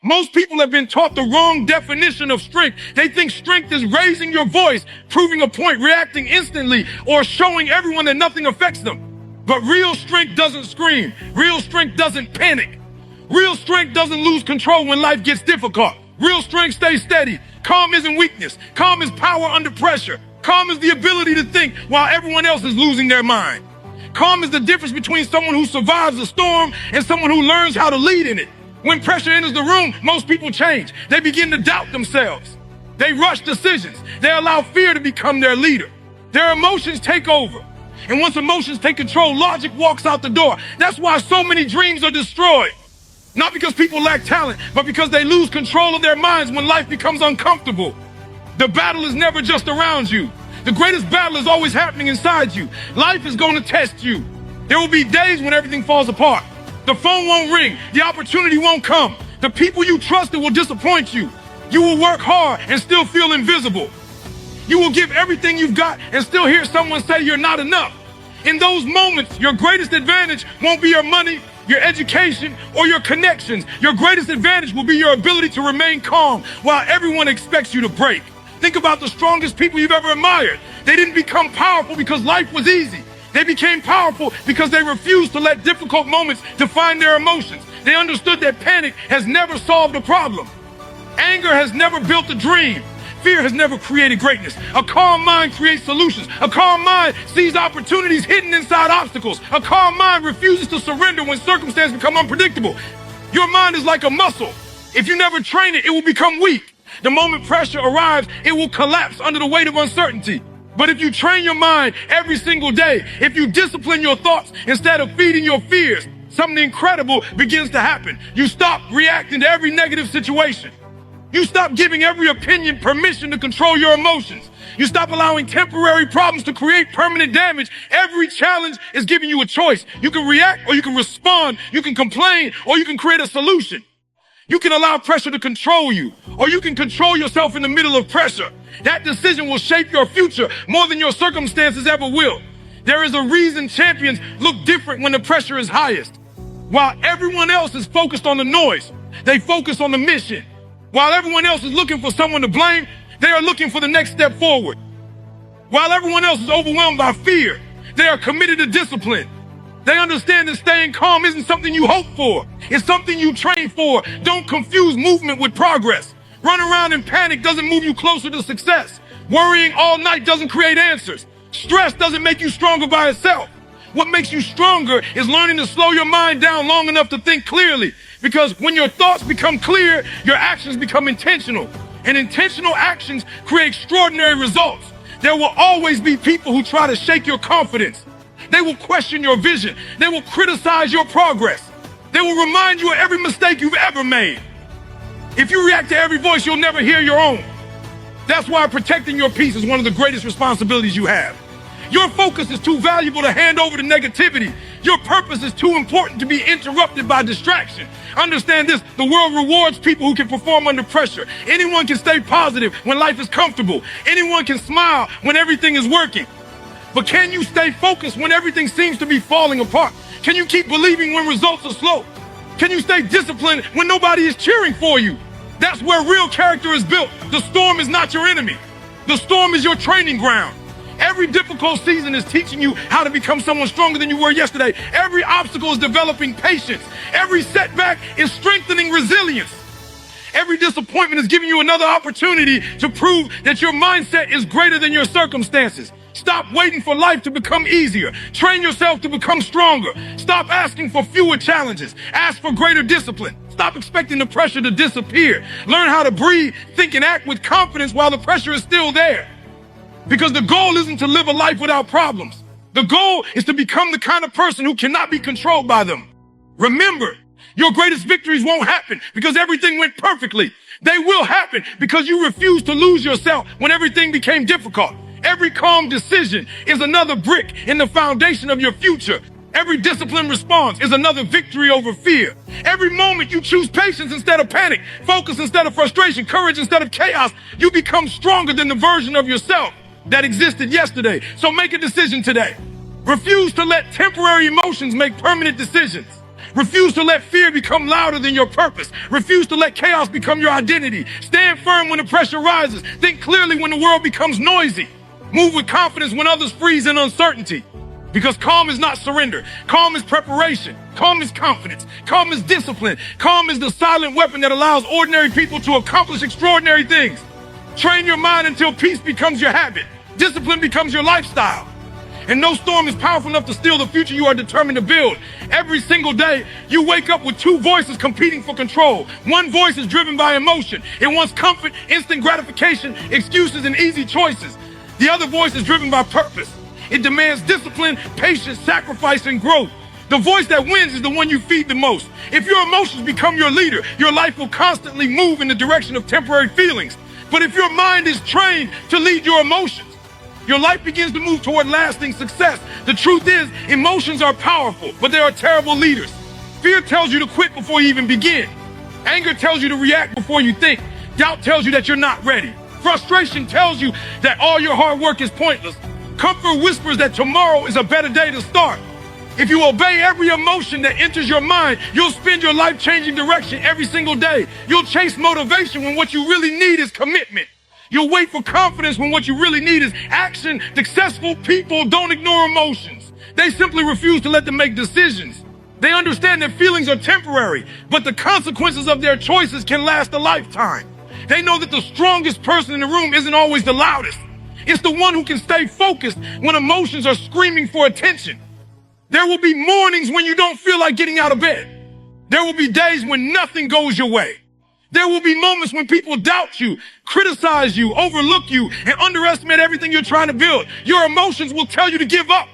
Most people have been taught the wrong definition of strength. They think strength is raising your voice, proving a point, reacting instantly, or showing everyone that nothing affects them. But real strength doesn't scream. Real strength doesn't panic. Real strength doesn't lose control when life gets difficult. Real strength stays steady. Calm isn't weakness. Calm is power under pressure. Calm is the ability to think while everyone else is losing their mind. Calm is the difference between someone who survives a storm and someone who learns how to lead in it. When pressure enters the room, most people change. They begin to doubt themselves. They rush decisions. They allow fear to become their leader. Their emotions take over. And once emotions take control, logic walks out the door. That's why so many dreams are destroyed. Not because people lack talent, but because they lose control of their minds when life becomes uncomfortable. The battle is never just around you. The greatest battle is always happening inside you. Life is going to test you. There will be days when everything falls apart. The phone won't ring. The opportunity won't come. The people you trusted will disappoint you. You will work hard and still feel invisible. You will give everything you've got and still hear someone say you're not enough. In those moments, your greatest advantage won't be your money, your education, or your connections. Your greatest advantage will be your ability to remain calm while everyone expects you to break. Think about the strongest people you've ever admired. They didn't become powerful because life was easy. They became powerful because they refused to let difficult moments define their emotions. They understood that panic has never solved a problem. Anger has never built a dream. Fear has never created greatness. A calm mind creates solutions. A calm mind sees opportunities hidden inside obstacles. A calm mind refuses to surrender when circumstances become unpredictable. Your mind is like a muscle. If you never train it, it will become weak. The moment pressure arrives, it will collapse under the weight of uncertainty. But if you train your mind every single day, if you discipline your thoughts instead of feeding your fears, something incredible begins to happen. You stop reacting to every negative situation. You stop giving every opinion permission to control your emotions. You stop allowing temporary problems to create permanent damage. Every challenge is giving you a choice. You can react or you can respond. You can complain or you can create a solution. You can allow pressure to control you, or you can control yourself in the middle of pressure. That decision will shape your future more than your circumstances ever will. There is a reason champions look different when the pressure is highest. While everyone else is focused on the noise, they focus on the mission. While everyone else is looking for someone to blame, they are looking for the next step forward. While everyone else is overwhelmed by fear, they are committed to discipline. They understand that staying calm isn't something you hope for. It's something you train for. Don't confuse movement with progress. Run around in panic doesn't move you closer to success. Worrying all night doesn't create answers. Stress doesn't make you stronger by itself. What makes you stronger is learning to slow your mind down long enough to think clearly. Because when your thoughts become clear, your actions become intentional. And intentional actions create extraordinary results. There will always be people who try to shake your confidence. They will question your vision. They will criticize your progress. They will remind you of every mistake you've ever made. If you react to every voice, you'll never hear your own. That's why protecting your peace is one of the greatest responsibilities you have. Your focus is too valuable to hand over to negativity. Your purpose is too important to be interrupted by distraction. Understand this, the world rewards people who can perform under pressure. Anyone can stay positive when life is comfortable. Anyone can smile when everything is working. But can you stay focused when everything seems to be falling apart? Can you keep believing when results are slow? Can you stay disciplined when nobody is cheering for you? That's where real character is built. The storm is not your enemy. The storm is your training ground. Every difficult season is teaching you how to become someone stronger than you were yesterday. Every obstacle is developing patience. Every setback is strengthening resilience. Every disappointment is giving you another opportunity to prove that your mindset is greater than your circumstances. Stop waiting for life to become easier. Train yourself to become stronger. Stop asking for fewer challenges. Ask for greater discipline. Stop expecting the pressure to disappear. Learn how to breathe, think, and act with confidence while the pressure is still there. Because the goal isn't to live a life without problems. The goal is to become the kind of person who cannot be controlled by them. Remember, your greatest victories won't happen because everything went perfectly. They will happen because you refused to lose yourself when everything became difficult. Every calm decision is another brick in the foundation of your future. Every disciplined response is another victory over fear. Every moment you choose patience instead of panic, focus instead of frustration, courage instead of chaos, you become stronger than the version of yourself that existed yesterday. So make a decision today. Refuse to let temporary emotions make permanent decisions. Refuse to let fear become louder than your purpose. Refuse to let chaos become your identity. Stand firm when the pressure rises. Think clearly when the world becomes noisy. Move with confidence when others freeze in uncertainty. Because calm is not surrender. Calm is preparation. Calm is confidence. Calm is discipline. Calm is the silent weapon that allows ordinary people to accomplish extraordinary things. Train your mind until peace becomes your habit. Discipline becomes your lifestyle. And no storm is powerful enough to steal the future you are determined to build. Every single day, you wake up with two voices competing for control. One voice is driven by emotion. It wants comfort, instant gratification, excuses, and easy choices. The other voice is driven by purpose. It demands discipline, patience, sacrifice, and growth. The voice that wins is the one you feed the most. If your emotions become your leader, your life will constantly move in the direction of temporary feelings. But if your mind is trained to lead your emotions, your life begins to move toward lasting success. The truth is, emotions are powerful, but they are terrible leaders. Fear tells you to quit before you even begin. Anger tells you to react before you think. Doubt tells you that you're not ready. Frustration tells you that all your hard work is pointless. Comfort whispers that tomorrow is a better day to start. If you obey every emotion that enters your mind, you'll spend your life-changing direction every single day. You'll chase motivation when what you really need is commitment. You'll wait for confidence when what you really need is action. Successful people don't ignore emotions. They simply refuse to let them make decisions. They understand that feelings are temporary, but the consequences of their choices can last a lifetime. They know that the strongest person in the room isn't always the loudest. It's the one who can stay focused when emotions are screaming for attention. There will be mornings when you don't feel like getting out of bed. There will be days when nothing goes your way. There will be moments when people doubt you, criticize you, overlook you, and underestimate everything you're trying to build. Your emotions will tell you to give up.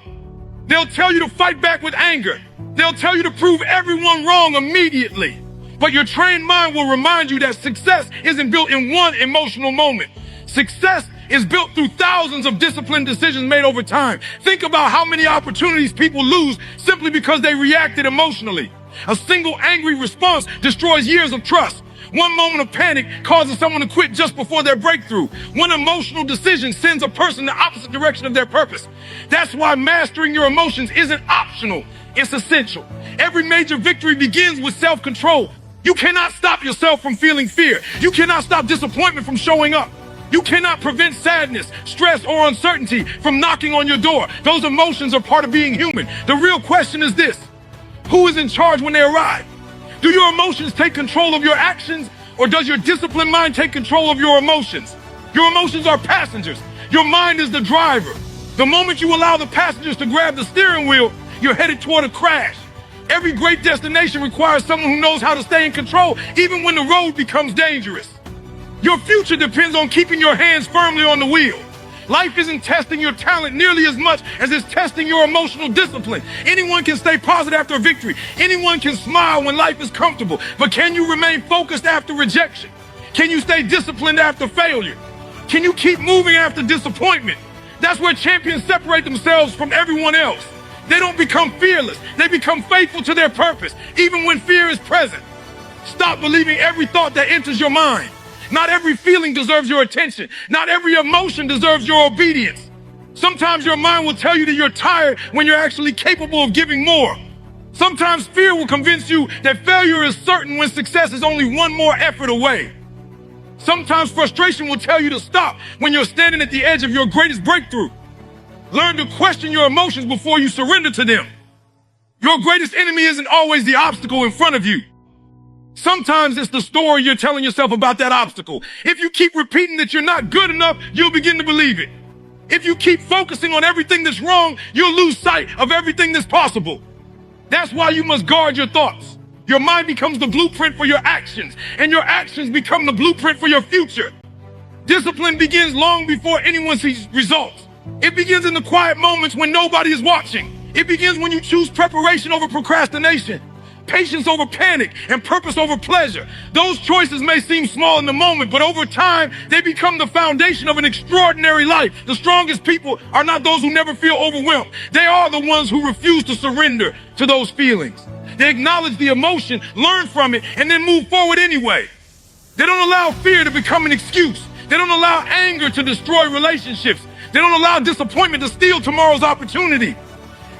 They'll tell you to fight back with anger. They'll tell you to prove everyone wrong immediately. But your trained mind will remind you that success isn't built in one emotional moment. Success is built through thousands of disciplined decisions made over time. Think about how many opportunities people lose simply because they reacted emotionally. A single angry response destroys years of trust. One moment of panic causes someone to quit just before their breakthrough. One emotional decision sends a person in the opposite direction of their purpose. That's why mastering your emotions isn't optional. It's essential. Every major victory begins with self-control. You cannot stop yourself from feeling fear. You cannot stop disappointment from showing up. You cannot prevent sadness, stress, or uncertainty from knocking on your door. Those emotions are part of being human. The real question is this: who is in charge when they arrive? Do your emotions take control of your actions, or does your disciplined mind take control of your emotions? Your emotions are passengers. Your mind is the driver. The moment you allow the passengers to grab the steering wheel, you're headed toward a crash. Every great destination requires someone who knows how to stay in control, even when the road becomes dangerous. Your future depends on keeping your hands firmly on the wheel. Life isn't testing your talent nearly as much as it's testing your emotional discipline. Anyone can stay positive after a victory. Anyone can smile when life is comfortable. But can you remain focused after rejection? Can you stay disciplined after failure? Can you keep moving after disappointment? That's where champions separate themselves from everyone else. They don't become fearless. They become faithful to their purpose, even when fear is present. Stop believing every thought that enters your mind. Not every feeling deserves your attention. Not every emotion deserves your obedience. Sometimes your mind will tell you that you're tired when you're actually capable of giving more. Sometimes fear will convince you that failure is certain when success is only one more effort away. Sometimes frustration will tell you to stop when you're standing at the edge of your greatest breakthrough. Learn to question your emotions before you surrender to them. Your greatest enemy isn't always the obstacle in front of you. Sometimes it's the story you're telling yourself about that obstacle. If you keep repeating that you're not good enough, you'll begin to believe it. If you keep focusing on everything that's wrong, you'll lose sight of everything that's possible. That's why you must guard your thoughts. Your mind becomes the blueprint for your actions, and your actions become the blueprint for your future. Discipline begins long before anyone sees results. It begins in the quiet moments when nobody is watching. It begins when you choose preparation over procrastination, patience over panic, and purpose over pleasure. Those choices may seem small in the moment, but over time, they become the foundation of an extraordinary life. The strongest people are not those who never feel overwhelmed. They are the ones who refuse to surrender to those feelings. They acknowledge the emotion, learn from it, and then move forward anyway. They don't allow fear to become an excuse. They don't allow anger to destroy relationships. They don't allow disappointment to steal tomorrow's opportunity.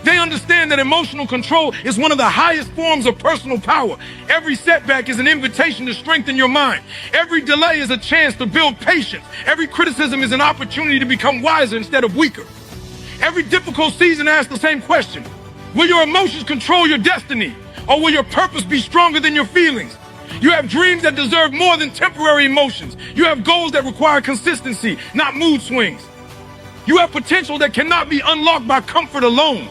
They understand that emotional control is one of the highest forms of personal power. Every setback is an invitation to strengthen your mind. Every delay is a chance to build patience. Every criticism is an opportunity to become wiser instead of weaker. Every difficult season asks the same question. Will your emotions control your destiny, or will your purpose be stronger than your feelings? You have dreams that deserve more than temporary emotions. You have goals that require consistency, not mood swings. You have potential that cannot be unlocked by comfort alone.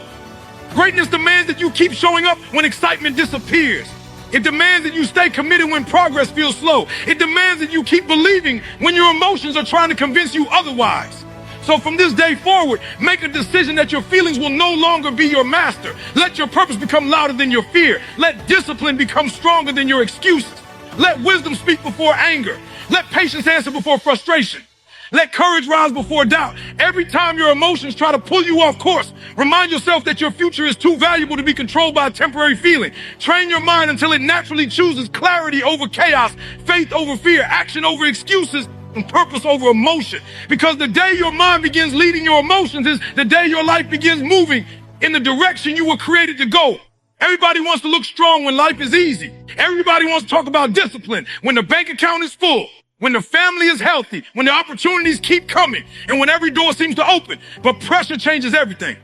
Greatness demands that you keep showing up when excitement disappears. It demands that you stay committed when progress feels slow. It demands that you keep believing when your emotions are trying to convince you otherwise. So from this day forward, make a decision that your feelings will no longer be your master. Let your purpose become louder than your fear. Let discipline become stronger than your excuses. Let wisdom speak before anger. Let patience answer before frustration. Let courage rise before doubt. Every time your emotions try to pull you off course, remind yourself that your future is too valuable to be controlled by a temporary feeling. Train your mind until it naturally chooses clarity over chaos, faith over fear, action over excuses, and purpose over emotion. Because the day your mind begins leading your emotions is the day your life begins moving in the direction you were created to go. Everybody wants to look strong when life is easy. Everybody wants to talk about discipline when the bank account is full, when the family is healthy, when the opportunities keep coming, and when every door seems to open. But pressure changes everything.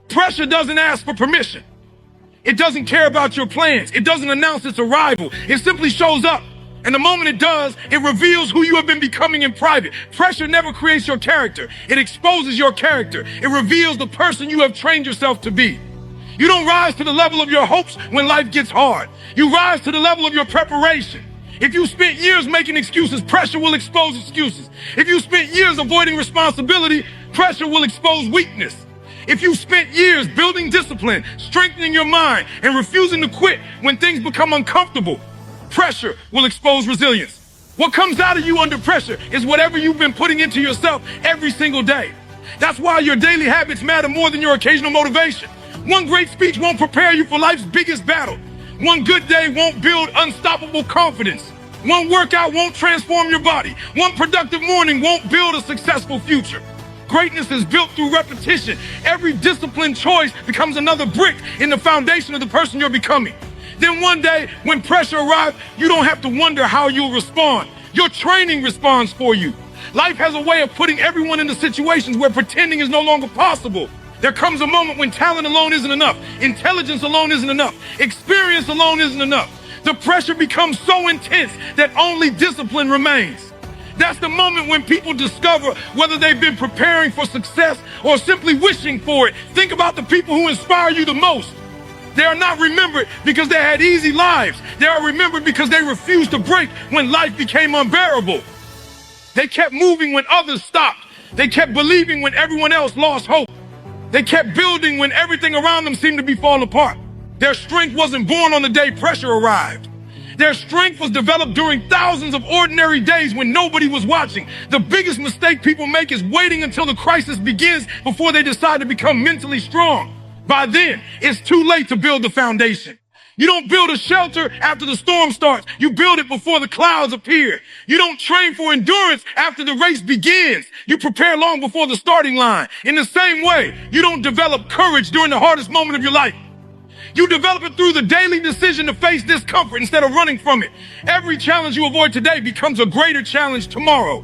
Pressure doesn't ask for permission. It doesn't care about your plans. It doesn't announce its arrival. It simply shows up. And the moment it does, it reveals who you have been becoming in private. Pressure never creates your character. It exposes your character. It reveals the person you have trained yourself to be. You don't rise to the level of your hopes when life gets hard. You rise to the level of your preparation. If you spent years making excuses, pressure will expose excuses. If you spent years avoiding responsibility, pressure will expose weakness. If you spent years building discipline, strengthening your mind, and refusing to quit when things become uncomfortable, pressure will expose resilience. What comes out of you under pressure is whatever you've been putting into yourself every single day. That's why your daily habits matter more than your occasional motivation. One great speech won't prepare you for life's biggest battle. One good day won't build unstoppable confidence. One workout won't transform your body. One productive morning won't build a successful future. Greatness is built through repetition. Every disciplined choice becomes another brick in the foundation of the person you're becoming. Then one day, when pressure arrives, you don't have to wonder how you'll respond. Your training responds for you. Life has a way of putting everyone into situations where pretending is no longer possible. There comes a moment when talent alone isn't enough. Intelligence alone isn't enough. Experience alone isn't enough. The pressure becomes so intense that only discipline remains. That's the moment when people discover whether they've been preparing for success or simply wishing for it. Think about the people who inspire you the most. They are not remembered because they had easy lives. They are remembered because they refused to break when life became unbearable. They kept moving when others stopped. They kept believing when everyone else lost hope. They kept building when everything around them seemed to be falling apart. Their strength wasn't born on the day pressure arrived. Their strength was developed during thousands of ordinary days when nobody was watching. The biggest mistake people make is waiting until the crisis begins before they decide to become mentally strong. By then, it's too late to build the foundation. You don't build a shelter after the storm starts. You build it before the clouds appear. You don't train for endurance after the race begins. You prepare long before the starting line. In the same way, you don't develop courage during the hardest moment of your life. You develop it through the daily decision to face discomfort instead of running from it. Every challenge you avoid today becomes a greater challenge tomorrow.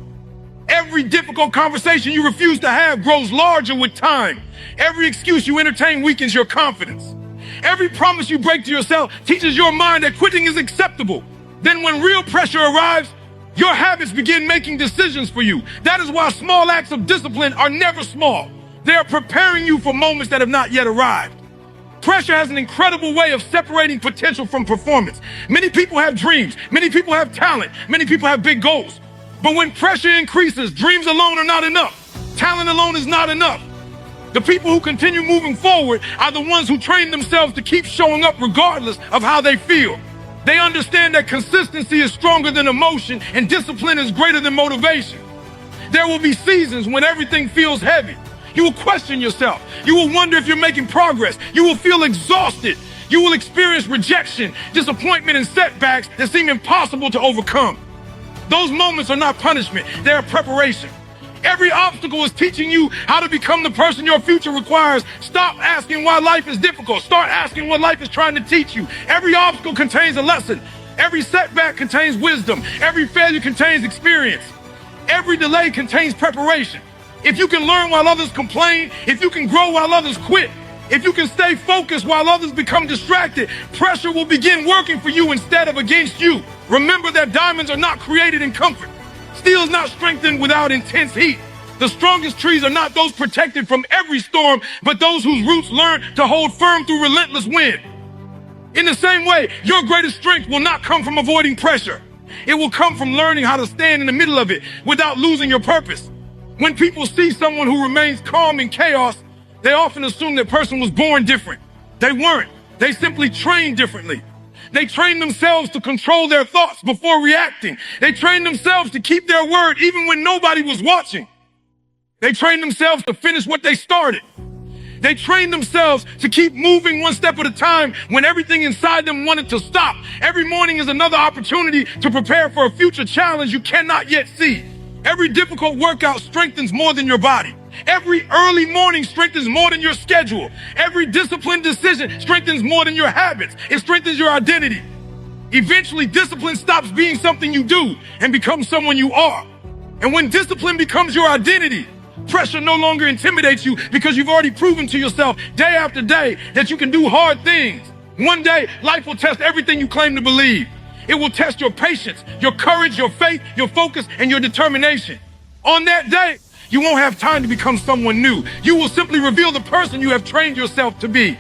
Every difficult conversation you refuse to have grows larger with time. Every excuse you entertain weakens your confidence. Every promise you break to yourself teaches your mind that quitting is acceptable. Then when real pressure arrives, your habits begin making decisions for you. That is why small acts of discipline are never small. They are preparing you for moments that have not yet arrived. Pressure has an incredible way of separating potential from performance. Many people have dreams. Many people have talent. Many people have big goals. But when pressure increases, dreams alone are not enough. Talent alone is not enough. The people who continue moving forward are the ones who train themselves to keep showing up regardless of how they feel. They understand that consistency is stronger than emotion and discipline is greater than motivation. There will be seasons when everything feels heavy. You will question yourself. You will wonder if you're making progress. You will feel exhausted. You will experience rejection, disappointment, and setbacks that seem impossible to overcome. Those moments are not punishment. They are preparation. Every obstacle is teaching you how to become the person your future requires. Stop asking why life is difficult. Start asking what life is trying to teach you. Every obstacle contains a lesson. Every setback contains wisdom. Every failure contains experience. Every delay contains preparation. If you can learn while others complain, if you can grow while others quit, if you can stay focused while others become distracted, pressure will begin working for you instead of against you. Remember that diamonds are not created in comfort. Steel is not strengthened without intense heat. The strongest trees are not those protected from every storm, but those whose roots learn to hold firm through relentless wind. In the same way, your greatest strength will not come from avoiding pressure. It will come from learning how to stand in the middle of it without losing your purpose. When people see someone who remains calm in chaos, they often assume that person was born different. They weren't. They simply trained differently. They trained themselves to control their thoughts before reacting. They trained themselves to keep their word even when nobody was watching. They trained themselves to finish what they started. They trained themselves to keep moving one step at a time when everything inside them wanted to stop. Every morning is another opportunity to prepare for a future challenge you cannot yet see. Every difficult workout strengthens more than your body. Every early morning strengthens more than your schedule. Every disciplined decision strengthens more than your habits. It strengthens your identity. Eventually, discipline stops being something you do and becomes someone you are. And when discipline becomes your identity, pressure no longer intimidates you because you've already proven to yourself day after day that you can do hard things. One day, life will test everything you claim to believe. It will test your patience, your courage, your faith, your focus, and your determination. On that day, you won't have time to become someone new. You will simply reveal the person you have trained yourself to be.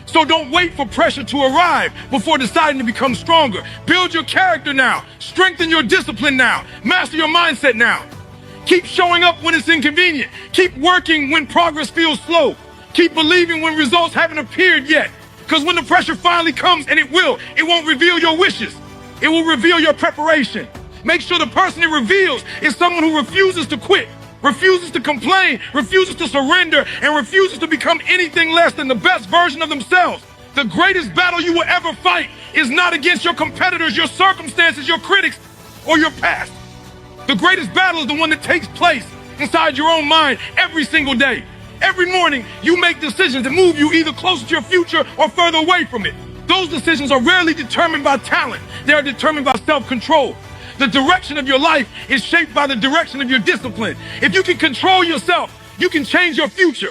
So don't wait for pressure to arrive before deciding to become stronger. Build your character now. Strengthen your discipline now. Master your mindset now. Keep showing up when it's inconvenient. Keep working when progress feels slow. Keep believing when results haven't appeared yet. Because when the pressure finally comes, and it won't reveal your wishes. It will reveal your preparation. Make sure the person it reveals is someone who refuses to quit, refuses to complain, refuses to surrender, and refuses to become anything less than the best version of themselves. The greatest battle you will ever fight is not against your competitors, your circumstances, your critics, or your past. The greatest battle is the one that takes place inside your own mind every single day. Every morning, you make decisions that move you either closer to your future or further away from it. Those decisions are rarely determined by talent. They are determined by self-control. The direction of your life is shaped by the direction of your discipline. If you can control yourself, you can change your future.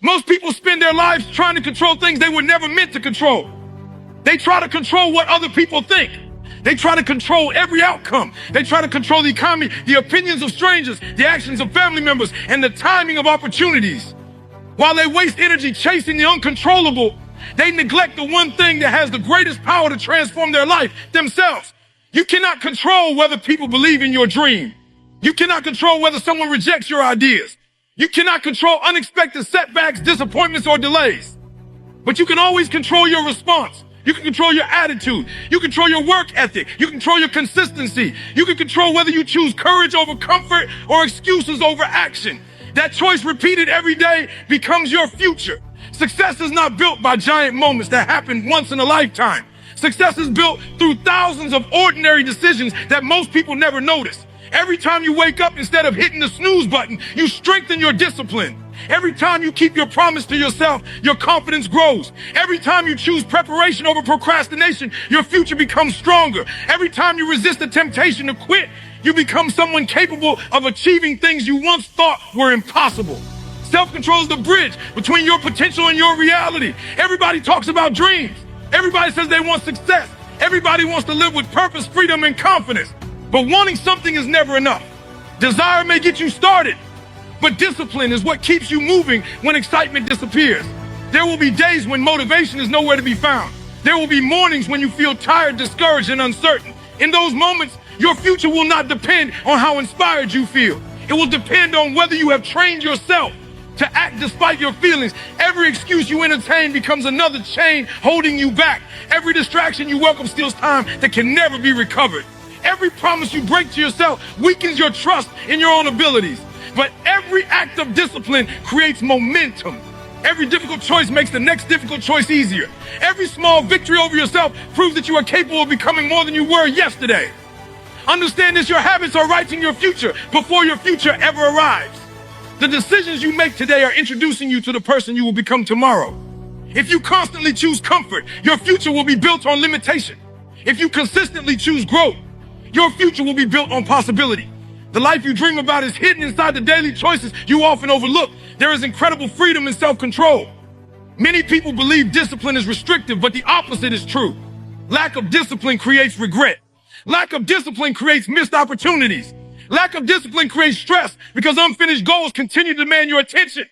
Most people spend their lives trying to control things they were never meant to control. They try to control what other people think. They try to control every outcome. They try to control the economy, the opinions of strangers, the actions of family members, and the timing of opportunities. While they waste energy chasing the uncontrollable, they neglect the one thing that has the greatest power to transform their life, themselves. You cannot control whether people believe in your dream. You cannot control whether someone rejects your ideas. You cannot control unexpected setbacks, disappointments, or delays. But you can always control your response. You can control your attitude. You control your work ethic. You control your consistency. You can control whether you choose courage over comfort or excuses over action. That choice repeated every day becomes your future. Success is not built by giant moments that happen once in a lifetime. Success is built through thousands of ordinary decisions that most people never notice. Every time you wake up, instead of hitting the snooze button, you strengthen your discipline. Every time you keep your promise to yourself, your confidence grows. Every time you choose preparation over procrastination, your future becomes stronger. Every time you resist the temptation to quit, you become someone capable of achieving things you once thought were impossible. Self-control is the bridge between your potential and your reality. Everybody talks about dreams. Everybody says they want success. Everybody wants to live with purpose, freedom, and confidence. But wanting something is never enough. Desire may get you started, but discipline is what keeps you moving when excitement disappears. There will be days when motivation is nowhere to be found. There will be mornings when you feel tired, discouraged, and uncertain. In those moments, your future will not depend on how inspired you feel. It will depend on whether you have trained yourself to act despite your feelings. Every excuse you entertain becomes another chain holding you back. Every distraction you welcome steals time that can never be recovered. Every promise you break to yourself weakens your trust in your own abilities. But every act of discipline creates momentum. Every difficult choice makes the next difficult choice easier. Every small victory over yourself proves that you are capable of becoming more than you were yesterday. Understand this, your habits are writing your future before your future ever arrives. The decisions you make today are introducing you to the person you will become tomorrow. If you constantly choose comfort, your future will be built on limitation. If you consistently choose growth, your future will be built on possibility. The life you dream about is hidden inside the daily choices you often overlook. There is incredible freedom and self-control. Many people believe discipline is restrictive, but the opposite is true. Lack of discipline creates regret. Lack of discipline creates missed opportunities. Lack of discipline creates stress because unfinished goals continue to demand your attention.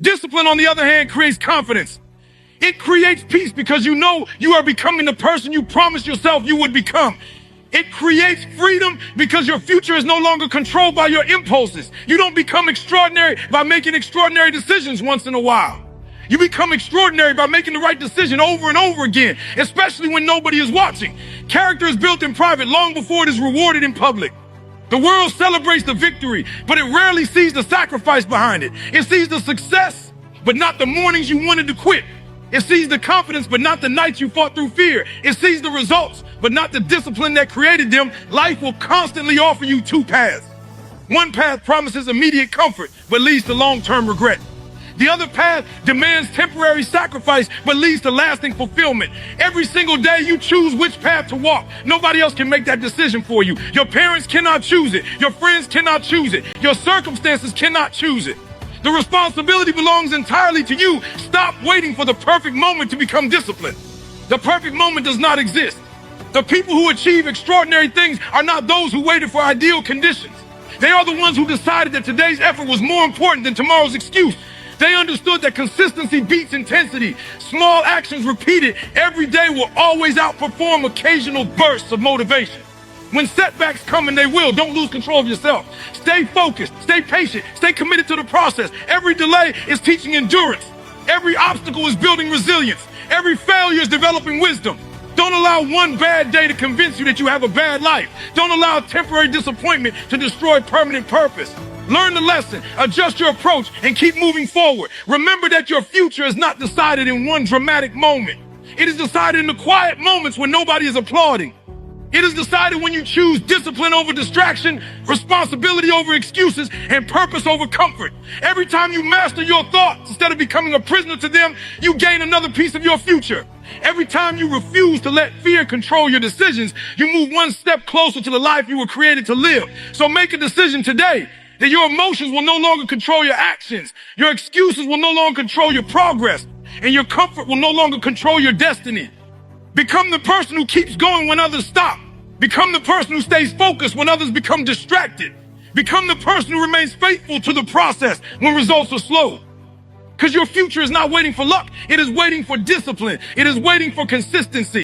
Discipline, on the other hand, creates confidence. It creates peace because you know you are becoming the person you promised yourself you would become. It creates freedom because your future is no longer controlled by your impulses. You don't become extraordinary by making extraordinary decisions once in a while. You become extraordinary by making the right decision over and over again, especially when nobody is watching. Character is built in private long before it is rewarded in public. The world celebrates the victory, but it rarely sees the sacrifice behind it. It sees the success, but not the mornings you wanted to quit. It sees the confidence, but not the nights you fought through fear. It sees the results, but not the discipline that created them. Life will constantly offer you two paths. One path promises immediate comfort, but leads to long-term regret. The other path demands temporary sacrifice, but leads to lasting fulfillment. Every single day you choose which path to walk. Nobody else can make that decision for you. Your parents cannot choose it. Your friends cannot choose it. Your circumstances cannot choose it. The responsibility belongs entirely to you. Stop waiting for the perfect moment to become disciplined. The perfect moment does not exist. The people who achieve extraordinary things are not those who waited for ideal conditions. They are the ones who decided that today's effort was more important than tomorrow's excuse. They understood that consistency beats intensity. Small actions repeated every day will always outperform occasional bursts of motivation. When setbacks come, and they will, don't lose control of yourself. Stay focused, stay patient, stay committed to the process. Every delay is teaching endurance. Every obstacle is building resilience. Every failure is developing wisdom. Don't allow one bad day to convince you that you have a bad life. Don't allow temporary disappointment to destroy permanent purpose. Learn the lesson, adjust your approach, and keep moving forward. Remember that your future is not decided in one dramatic moment. It is decided in the quiet moments when nobody is applauding. It is decided when you choose discipline over distraction, responsibility over excuses, and purpose over comfort. Every time you master your thoughts, instead of becoming a prisoner to them, you gain another piece of your future. Every time you refuse to let fear control your decisions, you move one step closer to the life you were created to live. So make a decision today that your emotions will no longer control your actions, your excuses will no longer control your progress, and your comfort will no longer control your destiny. Become the person who keeps going when others stop. Become the person who stays focused when others become distracted. Become the person who remains faithful to the process when results are slow. Because your future is not waiting for luck. It is waiting for discipline. It is waiting for consistency.